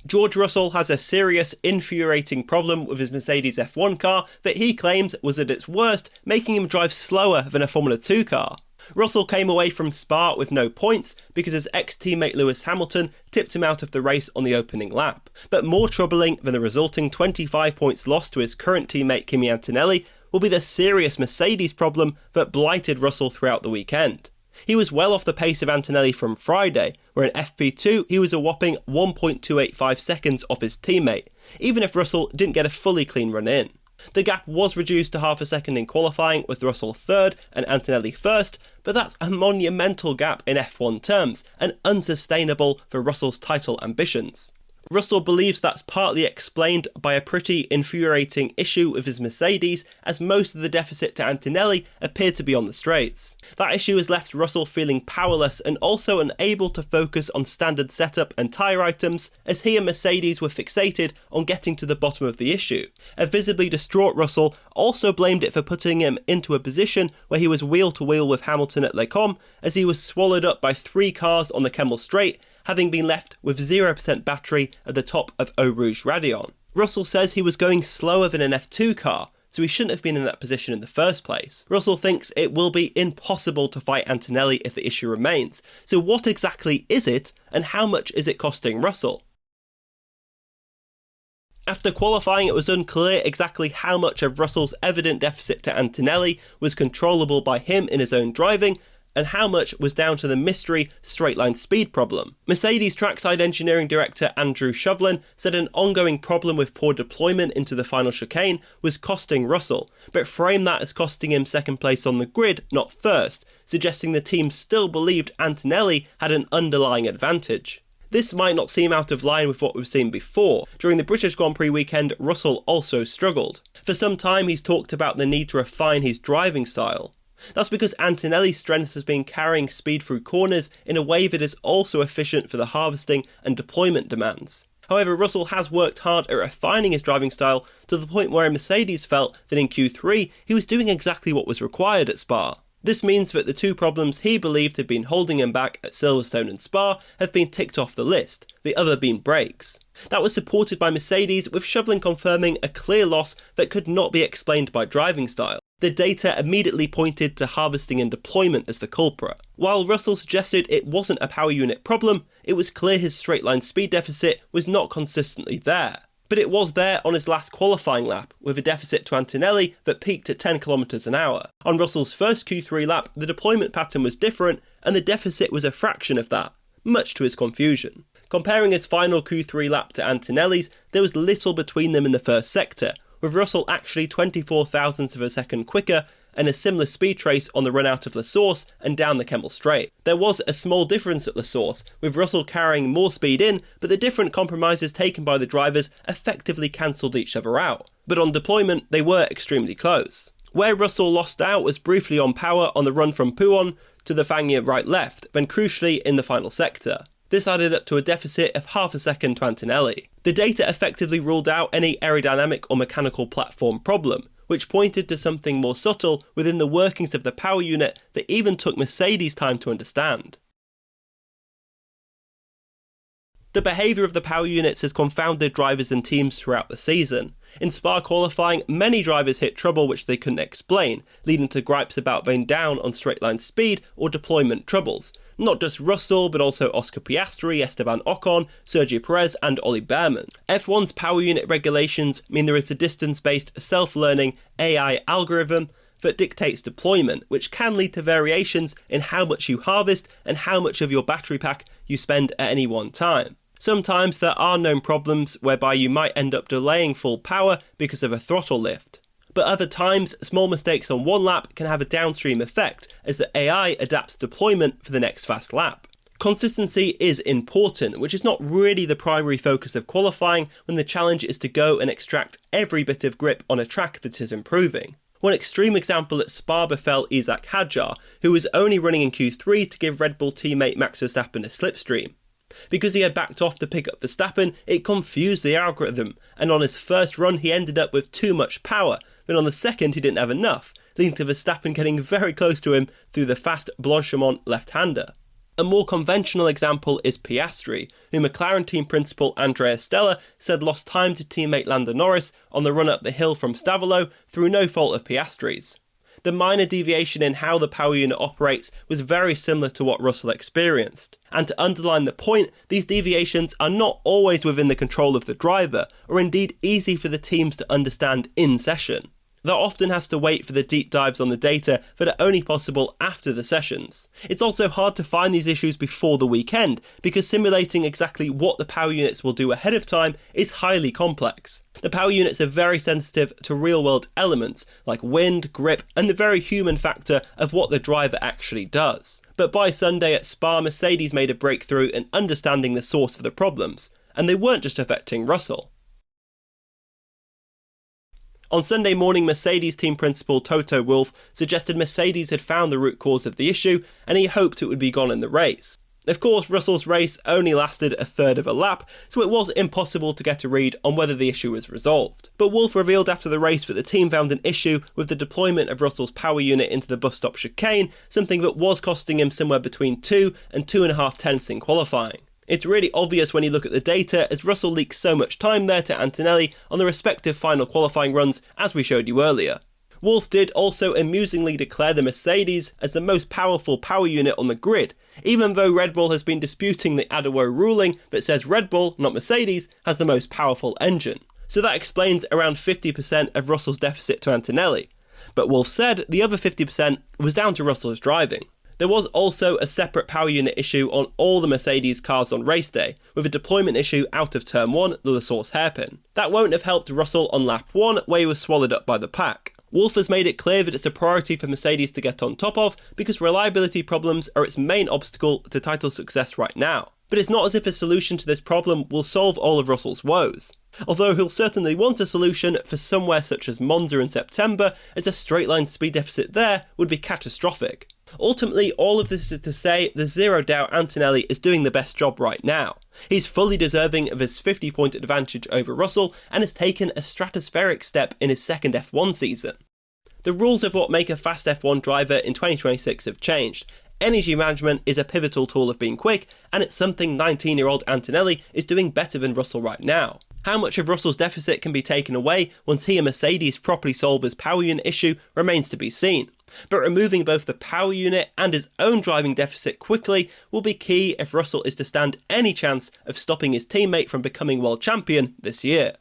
George Russell has a serious, infuriating problem with his Mercedes F1 car that he claims was at its worst, making him drive slower than a Formula 2 car. Russell came away from Spa with no points because his ex-teammate Lewis Hamilton tipped him out of the race on the opening lap. But more troubling than the resulting 25 points lost to his current teammate Kimi Antonelli will be the serious Mercedes problem that blighted Russell throughout the weekend. He was well off the pace of Antonelli from Friday, where in FP2 he was a whopping 1.285 seconds off his teammate, even if Russell didn't get a fully clean run in. The gap was reduced to half a second in qualifying, with Russell third and Antonelli first, but that's a monumental gap in F1 terms, and unsustainable for Russell's title ambitions. Russell believes that's partly explained by a pretty infuriating issue with his Mercedes, as most of the deficit to Antonelli appeared to be on the straights. That issue has left Russell feeling powerless and also unable to focus on standard setup and tyre items, as he and Mercedes were fixated on getting to the bottom of the issue. A visibly distraught Russell also blamed it for putting him into a position where he was wheel to wheel with Hamilton at Les Combes, as he was swallowed up by 3 cars on the Kemmel Straight, having been left with 0% battery at the top of Eau Rouge Radion. Russell says he was going slower than an F2 car, so he shouldn't have been in that position in the first place. Russell thinks it will be impossible to fight Antonelli if the issue remains. So what exactly is it, and how much is it costing Russell? After qualifying, it was unclear exactly how much of Russell's evident deficit to Antonelli was controllable by him in his own driving, and how much was down to the mystery straight-line speed problem. Mercedes trackside engineering director Andrew Shovlin said an ongoing problem with poor deployment into the final chicane was costing Russell, but framed that as costing him second place on the grid, not first, suggesting the team still believed Antonelli had an underlying advantage. This might not seem out of line with what we've seen before. During the British Grand Prix weekend, Russell also struggled. For some time he's talked about the need to refine his driving style. That's because Antonelli's strength has been carrying speed through corners in a way that is also efficient for the harvesting and deployment demands. However, Russell has worked hard at refining his driving style to the point where Mercedes felt that in Q3 he was doing exactly what was required at Spa. This means that the 2 problems he believed had been holding him back at Silverstone and Spa have been ticked off the list, the other being brakes. That was supported by Mercedes, with Shovlin confirming a clear loss that could not be explained by driving style. The data immediately pointed to harvesting and deployment as the culprit. While Russell suggested it wasn't a power unit problem, it was clear his straight-line speed deficit was not consistently there. But it was there on his last qualifying lap, with a deficit to Antonelli that peaked at 10 km an hour. On Russell's first Q3 lap, the deployment pattern was different, and the deficit was a fraction of that, much to his confusion. Comparing his final Q3 lap to Antonelli's, there was little between them in the first sector, with Russell actually 24 thousandths of a second quicker and a similar speed trace on the run out of La Source and down the Kemmel Straight. There was a small difference at La Source, with Russell carrying more speed in, but the different compromises taken by the drivers effectively cancelled each other out. But on deployment, they were extremely close. Where Russell lost out was briefly on power on the run from Pouhon to the Fagnes right-left, then crucially in the final sector. This added up to a deficit of half a second to Antonelli. The data effectively ruled out any aerodynamic or mechanical platform problem, which pointed to something more subtle within the workings of the power unit that even took Mercedes time to understand. The behaviour of the power units has confounded drivers and teams throughout the season. In Spa qualifying, many drivers hit trouble which they couldn't explain, leading to gripes about being down on straight-line speed or deployment troubles. Not just Russell, but also Oscar Piastri, Esteban Ocon, Sergio Perez and Ollie Behrman. F1's power unit regulations mean there is a distance-based self-learning AI algorithm that dictates deployment, which can lead to variations in how much you harvest and how much of your battery pack you spend at any one time. Sometimes there are known problems whereby you might end up delaying full power because of a throttle lift. But other times, small mistakes on one lap can have a downstream effect as the AI adapts deployment for the next fast lap. Consistency is important, which is not really the primary focus of qualifying when the challenge is to go and extract every bit of grip on a track that is improving. One extreme example at Spa befell Isaac Hadjar, who was only running in Q3 to give Red Bull teammate Max Verstappen a slipstream. Because he had backed off to pick up Verstappen, it confused the algorithm, and on his first run he ended up with too much power, but on the second he didn't have enough, leading to Verstappen getting very close to him through the fast Blanchimont left-hander. A more conventional example is Piastri, who McLaren team principal Andrea Stella said lost time to teammate Lando Norris on the run up the hill from Stavolo through no fault of Piastri's. The minor deviation in how the power unit operates was very similar to what Russell experienced. And to underline the point, these deviations are not always within the control of the driver, or indeed easy for the teams to understand in session. That often has to wait for the deep dives on the data that are only possible after the sessions. It's also hard to find these issues before the weekend, because simulating exactly what the power units will do ahead of time is highly complex. The power units are very sensitive to real-world elements, like wind, grip, and the very human factor of what the driver actually does. But by Sunday at Spa, Mercedes made a breakthrough in understanding the source of the problems, and they weren't just affecting Russell. On Sunday morning, Mercedes team principal Toto Wolff suggested Mercedes had found the root cause of the issue, and he hoped it would be gone in the race. Of course, Russell's race only lasted a third of a lap, so it was impossible to get a read on whether the issue was resolved. But Wolff revealed after the race that the team found an issue with the deployment of Russell's power unit into the bus stop chicane, something that was costing him somewhere between 2 and 2.5 tenths in qualifying. It's really obvious when you look at the data, as Russell leaked so much time there to Antonelli on the respective final qualifying runs, as we showed you earlier. Wolff did also amusingly declare the Mercedes as the most powerful power unit on the grid, even though Red Bull has been disputing the Adewo ruling that says Red Bull, not Mercedes, has the most powerful engine. So that explains around 50% of Russell's deficit to Antonelli. But Wolff said the other 50% was down to Russell's driving. There was also a separate power unit issue on all the Mercedes cars on race day, with a deployment issue out of turn 1, the La Source hairpin. That won't have helped Russell on lap 1, where he was swallowed up by the pack. Wolff has made it clear that it's a priority for Mercedes to get on top of, because reliability problems are its main obstacle to title success right now. But it's not as if a solution to this problem will solve all of Russell's woes. Although he'll certainly want a solution for somewhere such as Monza in September, as a straight line speed deficit there would be catastrophic. Ultimately, all of this is to say there's zero doubt Antonelli is doing the best job right now. He's fully deserving of his 50-point advantage over Russell and has taken a stratospheric step in his second F1 season. The rules of what make a fast F1 driver in 2026 have changed. Energy management is a pivotal tool of being quick, and it's something 19-year-old Antonelli is doing better than Russell right now. How much of Russell's deficit can be taken away once he and Mercedes properly solve his power unit issue remains to be seen. But removing both the power unit and his own driving deficit quickly will be key if Russell is to stand any chance of stopping his teammate from becoming world champion this year.